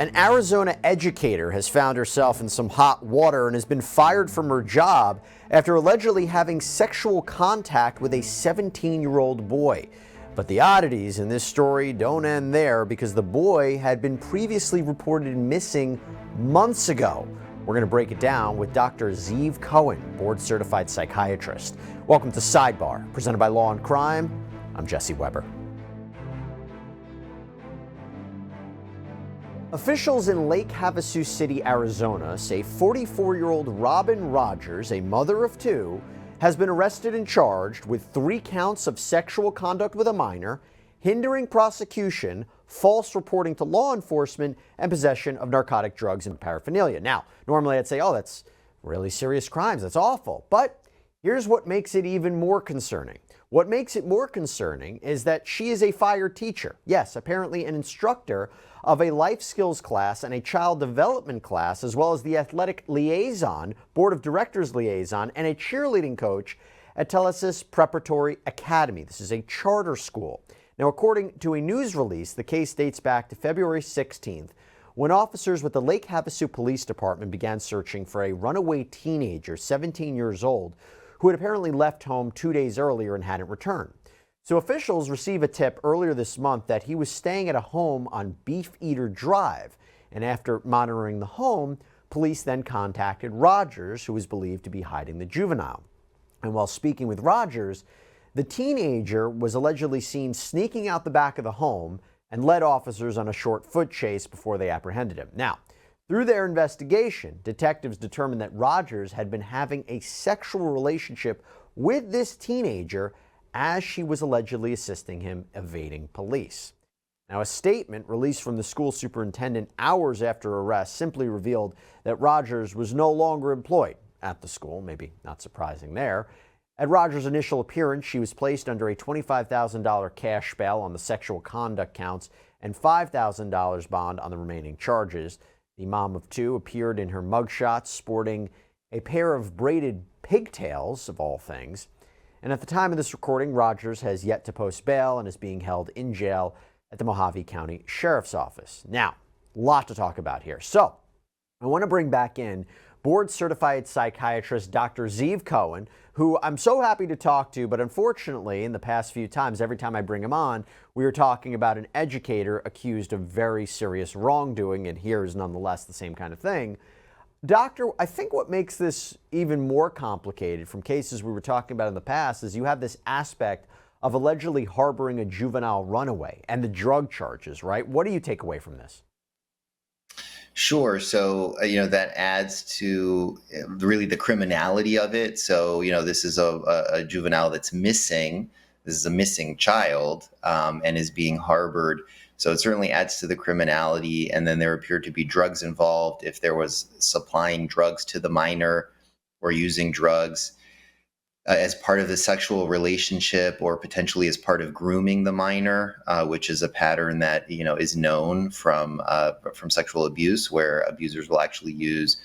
An Arizona educator has found herself in some hot water and has been fired from her job after allegedly having sexual contact with a 17-year-old boy. But the oddities in this story don't end there, because the boy had been previously reported missing months ago. We're going to break it down with Dr. Zeev Cohen, board-certified psychiatrist. Welcome to Sidebar, presented by Law&Crime. I'm Jesse Weber. Officials in Lake Havasu City, Arizona say 44-year-old Robyn Rogers, a mother of two, has been arrested and charged with 3 counts of sexual conduct with a minor, hindering prosecution, false reporting to law enforcement, and possession of narcotic drugs and paraphernalia. Now, normally I'd say, oh, that's really serious crimes. That's awful. But here's what makes it even more concerning. What makes it more concerning is that she is a fired teacher. Yes, apparently an instructor of a life skills class and a child development class, as well as the athletic liaison, board of directors liaison, and a cheerleading coach at Telesis Preparatory Academy. This is a charter school. Now, according to a news release, the case dates back to February 16th, when officers with the Lake Havasu Police Department began searching for a runaway teenager, 17 years old, who had apparently left home 2 days earlier and hadn't returned. So officials received a tip earlier this month that he was staying at a home on Beef Eater Drive. And after monitoring the home, police then contacted Rogers, who was believed to be hiding the juvenile. And while speaking with Rogers, the teenager was allegedly seen sneaking out the back of the home and led officers on a short foot chase before they apprehended him. Now, through their investigation, detectives determined that Rogers had been having a sexual relationship with this teenager as she was allegedly assisting him evading police. Now, a statement released from the school superintendent hours after arrest simply revealed that Rogers was no longer employed at the school, maybe not surprising there. At Rogers' initial appearance, she was placed under a $25,000 cash bail on the sexual conduct counts and $5,000 bond on the remaining charges. The mom of two appeared in her mugshot sporting a pair of braided pigtails, of all things. And at the time of this recording, Rogers has yet to post bail and is being held in jail at the Mojave County Sheriff's Office. Now, a lot to talk about here. So, I want to bring back in board-certified psychiatrist Dr. Zeev Cohen, who I'm so happy to talk to, but unfortunately, in the past few times, every time I bring him on, we are talking about an educator accused of very serious wrongdoing, and here is nonetheless the same kind of thing. Doctor, I think what makes this even more complicated from cases we were talking about in the past is you have this aspect of allegedly harboring a juvenile runaway and the drug charges, right? What do you take away from this? Sure. So, that adds to really the criminality of it. So, this is a juvenile that's missing. This is a missing child and is being harbored. So it certainly adds to the criminality. And then there appeared to be drugs involved. If there was supplying drugs to the minor or using drugs as part of the sexual relationship, or potentially as part of grooming the minor, which is a pattern that is known from sexual abuse, where abusers will actually use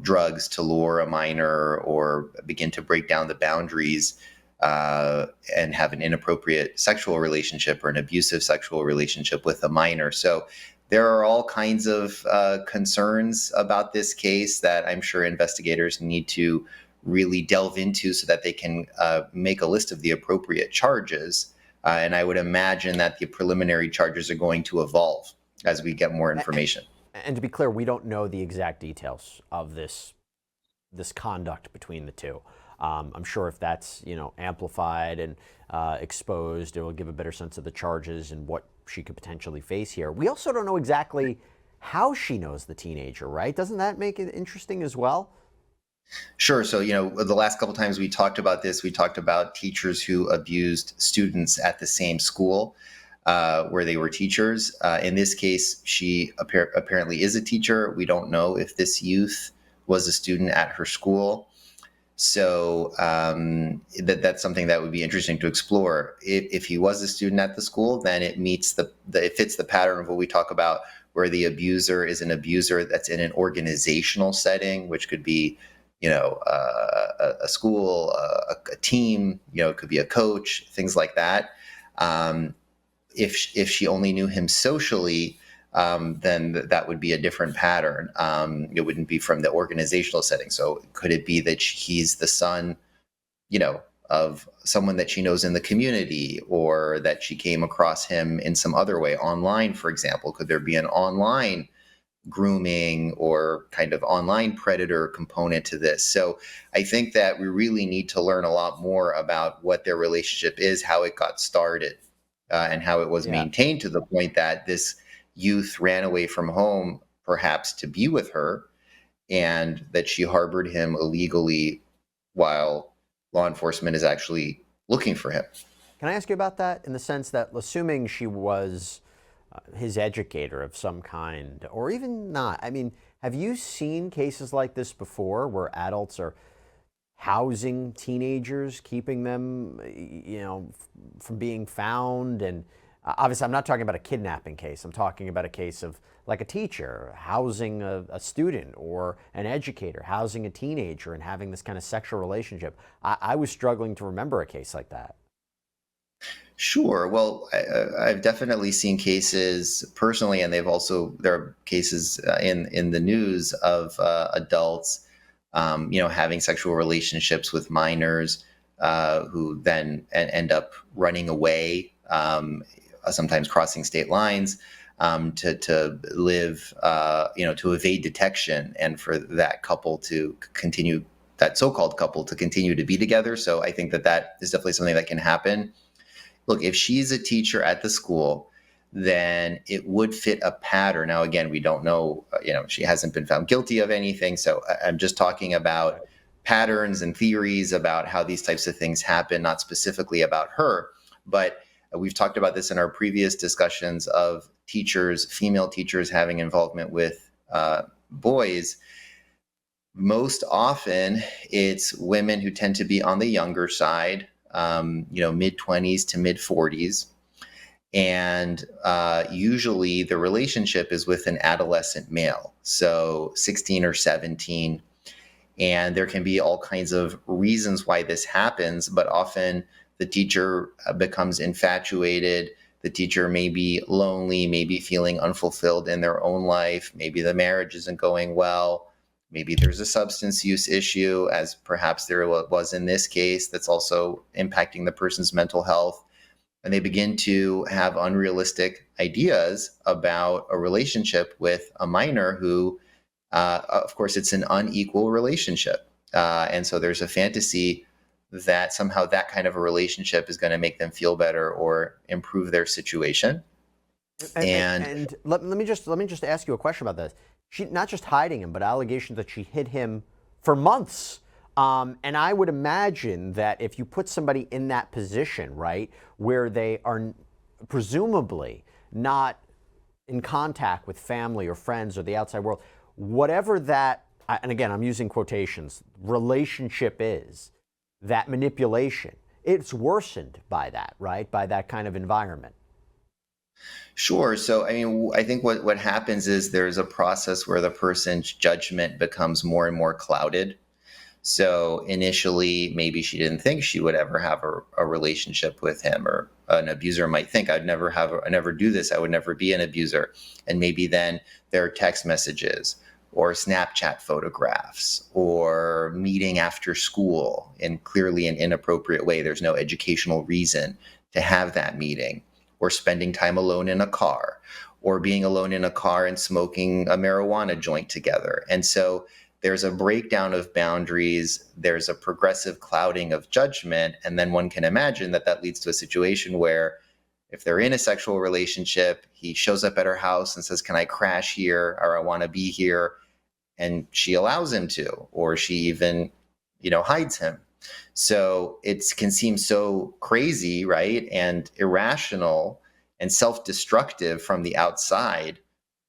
drugs to lure a minor or begin to break down the boundaries and have an inappropriate sexual relationship or an abusive sexual relationship with a minor. So there are all kinds of concerns about this case that I'm sure investigators need to really delve into so that they can make a list of the appropriate charges. And I would imagine that the preliminary charges are going to evolve as we get more information. And to be clear, we don't know the exact details of this conduct between the two. I'm sure if that's amplified and exposed, it will give a better sense of the charges and what she could potentially face here. We also don't know exactly how she knows the teenager, right? Doesn't that make it interesting as well? Sure. So, the last couple times we talked about this, we talked about teachers who abused students at the same school where they were teachers. In this case, she apparently is a teacher. We don't know if this youth was a student at her school. So that's something that would be interesting to explore. If he was a student at the school, then it meets it fits the pattern of what we talk about, where the abuser is an abuser that's in an organizational setting, which could be a school, a team, it could be a coach, things like that. If she only knew him socially, then that would be a different pattern. It wouldn't be from the organizational setting. So could it be that he's the son, of someone that she knows in the community, or that she came across him in some other way online, for example? Could there be an online grooming or kind of online predator component to this? So I think that we really need to learn a lot more about what their relationship is, how it got started, and how it was maintained to the point that this youth ran away from home, perhaps to be with her, and that she harbored him illegally while law enforcement is actually looking for him. Can I ask you about that, in the sense that, assuming she was his educator of some kind, or even not? I mean, have you seen cases like this before, where adults are housing teenagers, keeping them, from being found? And obviously, I'm not talking about a kidnapping case. I'm talking about a case of, like, a teacher housing a student, or an educator housing a teenager and having this kind of sexual relationship. I was struggling to remember a case like that. Sure. Well, I've definitely seen cases personally, and there are cases in the news of adults, having sexual relationships with minors, who then end up running away, sometimes crossing state lines, to live, to evade detection, and for that so-called couple to continue to be together. So I think that is definitely something that can happen. Look, if she's a teacher at the school, then it would fit a pattern. Now, again, we don't know, she hasn't been found guilty of anything. So I'm just talking about patterns and theories about how these types of things happen, not specifically about her. But we've talked about this in our previous discussions of female teachers having involvement with boys. Most often, it's women who tend to be on the younger side, mid-20s to mid-40s. And usually the relationship is with an adolescent male, so 16 or 17. And there can be all kinds of reasons why this happens, but often the teacher becomes infatuated. The teacher may be lonely, maybe feeling unfulfilled in their own life. Maybe the marriage isn't going well. Maybe there's a substance use issue, as perhaps there was in this case, that's also impacting the person's mental health. And they begin to have unrealistic ideas about a relationship with a minor who, of course, it's an unequal relationship. And so there's a fantasy that somehow that kind of a relationship is going to make them feel better or improve their situation. And let me just ask you a question about this. She not just hiding him, but allegations that she hid him for months. And I would imagine that if you put somebody in that position, right, where they are presumably not in contact with family or friends or the outside world, whatever that, and again, I'm using quotations, relationship is, that manipulation, it's worsened by that, right, by that kind of environment. Sure. So, I think what happens is there's a process where the person's judgment becomes more and more clouded. So initially, maybe she didn't think she would ever have a relationship with him, or an abuser might think, I never do this. I would never be an abuser. And maybe then there are text messages or Snapchat photographs or meeting after school in clearly an inappropriate way. There's no educational reason to have that meeting, or spending time alone in a car, or being alone in a car and smoking a marijuana joint together. And so there's a breakdown of boundaries, there's a progressive clouding of judgment, and then one can imagine that leads to a situation where, if they're in a sexual relationship, he shows up at her house and says, "Can I crash here?" or "I want to be here." And she allows him to, or she even, hides him. So it can seem so crazy, right, and irrational and self-destructive from the outside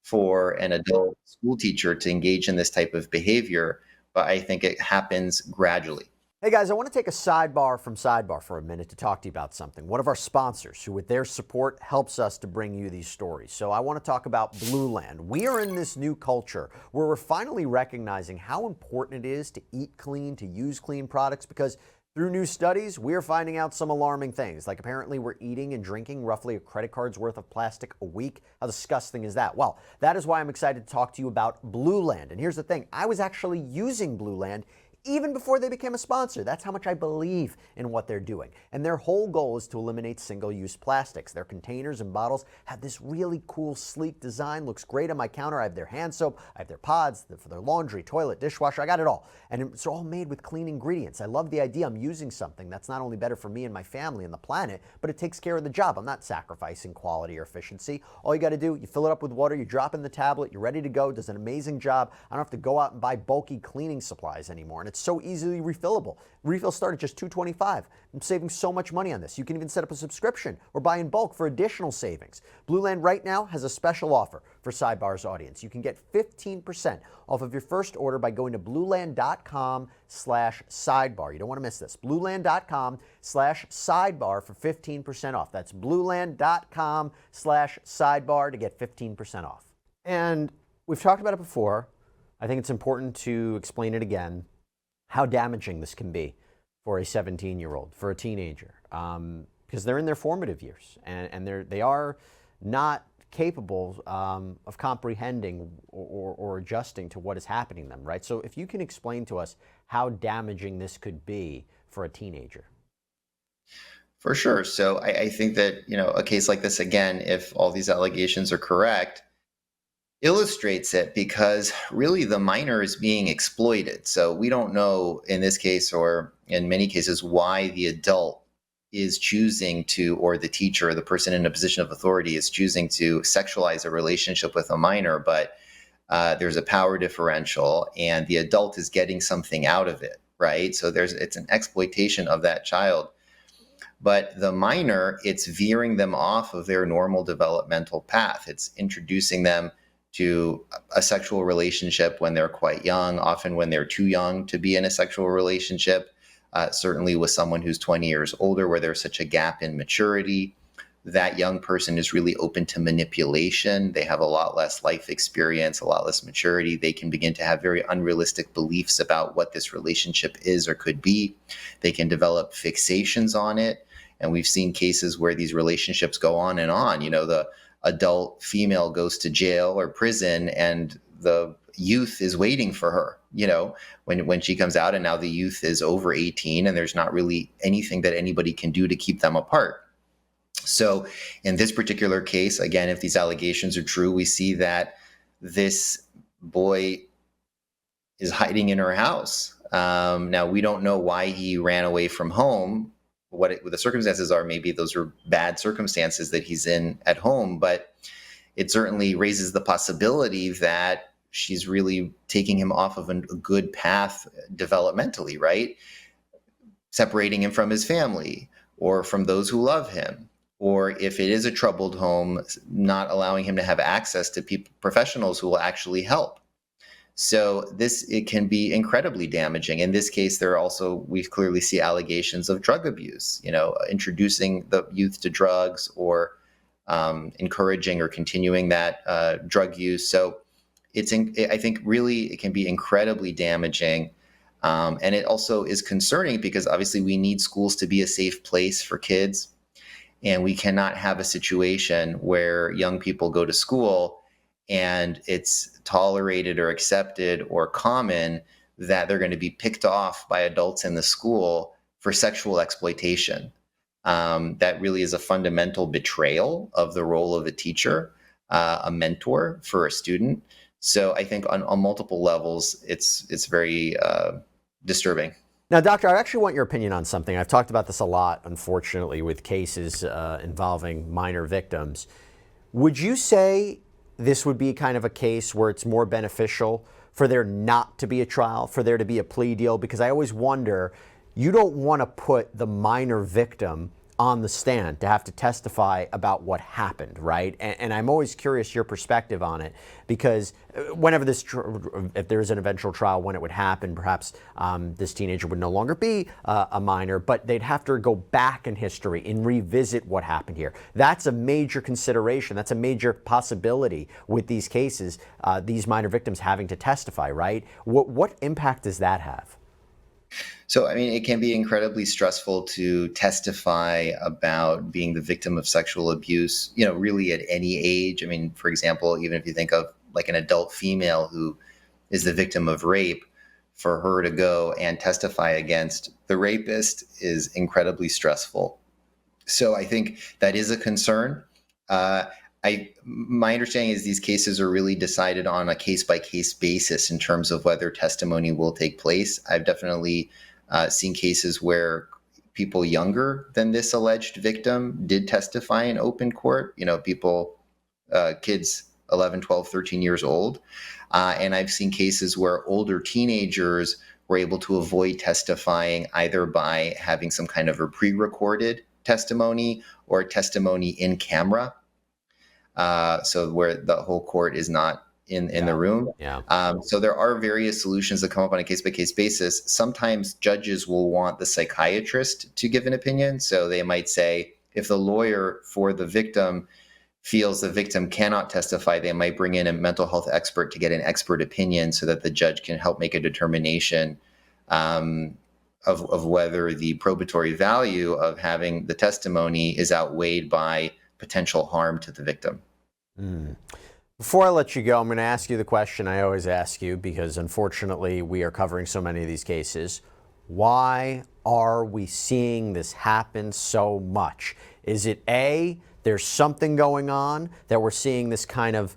for an adult school teacher to engage in this type of behavior. But I think it happens gradually. Hey guys, I want to take a sidebar from Sidebar for a minute to talk to you about something. One of our sponsors, who with their support helps us to bring you these stories. So I want to talk about Blue Land. We are in this new culture where we're finally recognizing how important it is to eat clean, to use clean products, because Through new studies, we're finding out some alarming things, like apparently we're eating and drinking roughly a credit card's worth of plastic a week. How disgusting is that? Well, that is why I'm excited to talk to you about Blue Land. And here's the thing, I was actually using Blue Land even before they became a sponsor. That's how much I believe in what they're doing. And their whole goal is to eliminate single-use plastics. Their containers and bottles have this really cool, sleek design. Looks great on my counter. I have their hand soap, I have their pods for their laundry, toilet, dishwasher. I got it all. And it's all made with clean ingredients. I love the idea I'm using something that's not only better for me and my family and the planet, but it takes care of the job. I'm not sacrificing quality or efficiency. All you got to do, you fill it up with water, you drop in the tablet, you're ready to go. Does an amazing job. I don't have to go out and buy bulky cleaning supplies anymore. And it's so easily refillable. Refills start at just $2.25. I'm saving so much money on this. You can even set up a subscription or buy in bulk for additional savings. Blue Land right now has a special offer for Sidebar's audience. You can get 15% off of your first order by going to blueland.com/sidebar. You don't want to miss this. Blueland.com/sidebar for 15% off. That's blueland.com/sidebar to get 15% off. And we've talked about it before. I think it's important to explain it again, how damaging this can be for a 17-year-old, for a teenager, because they're in their formative years and they are not capable of comprehending or adjusting to what is happening to them, right? So if you can explain to us how damaging this could be for a teenager. For sure. So I think that, a case like this, again, if all these allegations are correct, illustrates it because really the minor is being exploited. So we don't know in this case or in many cases why the adult is choosing to, or the teacher or the person in a position of authority is choosing to sexualize a relationship with a minor, but there's a power differential and the adult is getting something out of it, right? So it's an exploitation of that child. But the minor, it's veering them off of their normal developmental path. It's introducing them to a sexual relationship when they're quite young, often when they're too young to be in a sexual relationship, certainly with someone who's 20 years older where there's such a gap in maturity. That young person is really open to manipulation. They have a lot less life experience, a lot less maturity. They can begin to have very unrealistic beliefs about what this relationship is or could be. They can develop fixations on it. And we've seen cases where these relationships go on and on. The adult female goes to jail or prison and the youth is waiting for her, when she comes out, and now the youth is over 18 and there's not really anything that anybody can do to keep them apart. So in this particular case, again, if these allegations are true, we see that this boy is hiding in her house. Now, we don't know why he ran away from home. What the circumstances are, maybe those are bad circumstances that he's in at home, but it certainly raises the possibility that she's really taking him off of a good path developmentally, right? Separating him from his family or from those who love him. Or if it is a troubled home, not allowing him to have access to professionals who will actually help. So it can be incredibly damaging. In this case, we clearly see allegations of drug abuse, introducing the youth to drugs or encouraging or continuing that drug use. So I think really it can be incredibly damaging. And it also is concerning because obviously we need schools to be a safe place for kids. And we cannot have a situation where young people go to school and it's tolerated or accepted or common that they're going to be picked off by adults in the school for sexual exploitation. That really is a fundamental betrayal of the role of a teacher, a mentor for a student. So I think on multiple levels, it's very disturbing. Now, Doctor, I actually want your opinion on something. I've talked about this a lot, unfortunately, with cases involving minor victims. Would you say this would be kind of a case where it's more beneficial for there not to be a trial, for there to be a plea deal? Because I always wonder, you don't want to put the minor victim on the stand to have to testify about what happened, right? And I'm always curious your perspective on it, because whenever if there's an eventual trial, when it would happen, perhaps this teenager would no longer be a minor, but they'd have to go back in history and revisit what happened here. That's a major consideration. That's a major possibility with these cases, these minor victims having to testify, right? What impact does that have? So, I mean, it can be incredibly stressful to testify about being the victim of sexual abuse, really at any age. I mean, for example, even if you think of like an adult female who is the victim of rape, for her to go and testify against the rapist is incredibly stressful. So I think that is a concern. My understanding is these cases are really decided on a case-by-case basis in terms of whether testimony will take place. I've definitely seen cases where people younger than this alleged victim did testify in open court, kids 11, 12, 13 years old. And I've seen cases where older teenagers were able to avoid testifying either by having some kind of a pre-recorded testimony or testimony in camera. So where the whole court is not in the room. Yeah. So there are various solutions that come up on a case-by-case basis. Sometimes judges will want the psychiatrist to give an opinion. So they might say, if the lawyer for the victim feels the victim cannot testify, they might bring in a mental health expert to get an expert opinion so that the judge can help make a determination of whether the probatory value of having the testimony is outweighed by potential harm to the victim. Before I let you go, I'm going to ask you the question I always ask you, because unfortunately we are covering so many of these cases. Why are we seeing this happen so much? Is it A, there's something going on that we're seeing this kind of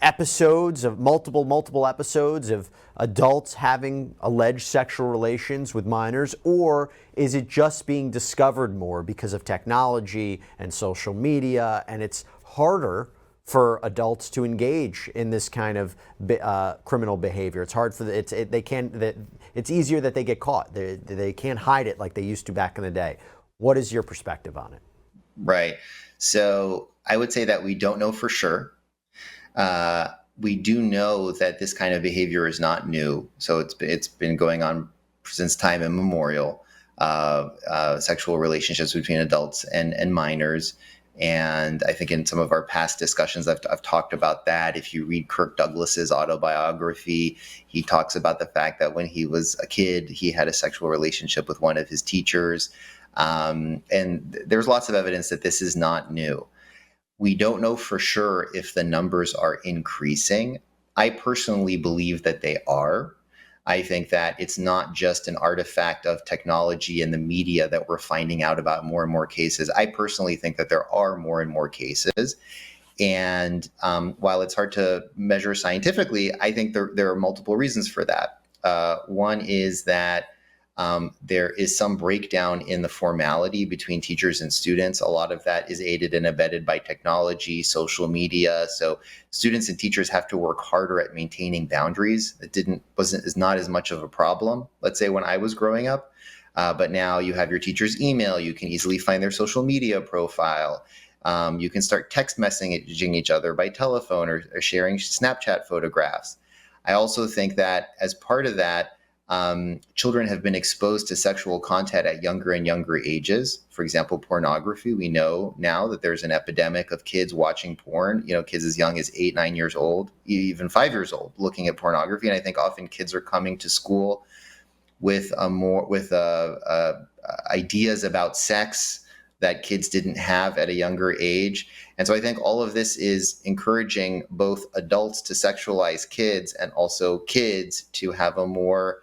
episodes of multiple episodes of adults having alleged sexual relations with minors, or is it just being discovered more because of technology and social media, and it's harder for adults to engage in this kind of criminal behavior? It's hard for it's easier that they get caught. They can't hide it like they used to back in the day. What is your perspective on it? Right. So I would say that we don't know for sure. We do know that this kind of behavior is not new. So it's been going on since time immemorial, sexual relationships between adults and minors. And I think in some of our past discussions, I've talked about that. If you read Kirk Douglas's autobiography, he talks about the fact that when he was a kid, he had a sexual relationship with one of his teachers. And there's lots of evidence that this is not new. We don't know for sure if the numbers are increasing. I personally believe that they are. I think that it's not just an artifact of technology and the media that we're finding out about more and more cases. I personally think that there are more and more cases. And while it's hard to measure scientifically, I think there are multiple reasons for that. One is that there is some breakdown in the formality between teachers and students. A lot of that is aided and abetted by technology, social media. So students and teachers have to work harder at maintaining boundaries. Is not as much of a problem, let's say, when I was growing up. But now you have your teacher's email. You can easily find their social media profile. You can start text messaging each other by telephone or sharing Snapchat photographs. I also think that as part of that, children have been exposed to sexual content at younger and younger ages. For example, pornography. We know now that there's an epidemic of kids watching porn, kids as young as 8, 9 years old, even 5 years old, looking at pornography. And I think often kids are coming to school with ideas about sex that kids didn't have at a younger age. And so I think all of this is encouraging both adults to sexualize kids and also kids to have a more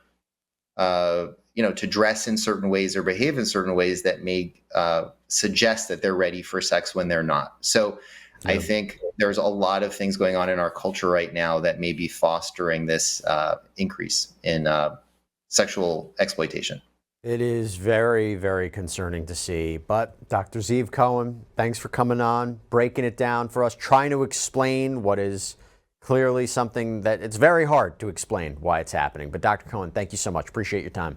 to dress in certain ways or behave in certain ways that may suggest that they're ready for sex when they're not. So I think there's a lot of things going on in our culture right now that may be fostering this increase in sexual exploitation. It is very, very concerning to see. But Dr. Zeev Cohen, thanks for coming on, breaking it down for us, trying to explain what is clearly something that it's very hard to explain why it's happening. But Dr. Cohen, thank you so much. Appreciate your time.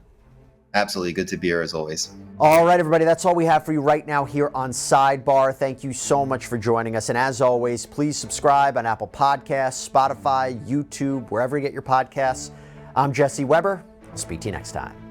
Absolutely. Good to be here as always. All right, everybody. That's all we have for you right now here on Sidebar. Thank you so much for joining us. And as always, please subscribe on Apple Podcasts, Spotify, YouTube, wherever you get your podcasts. I'm Jesse Weber. I'll speak to you next time.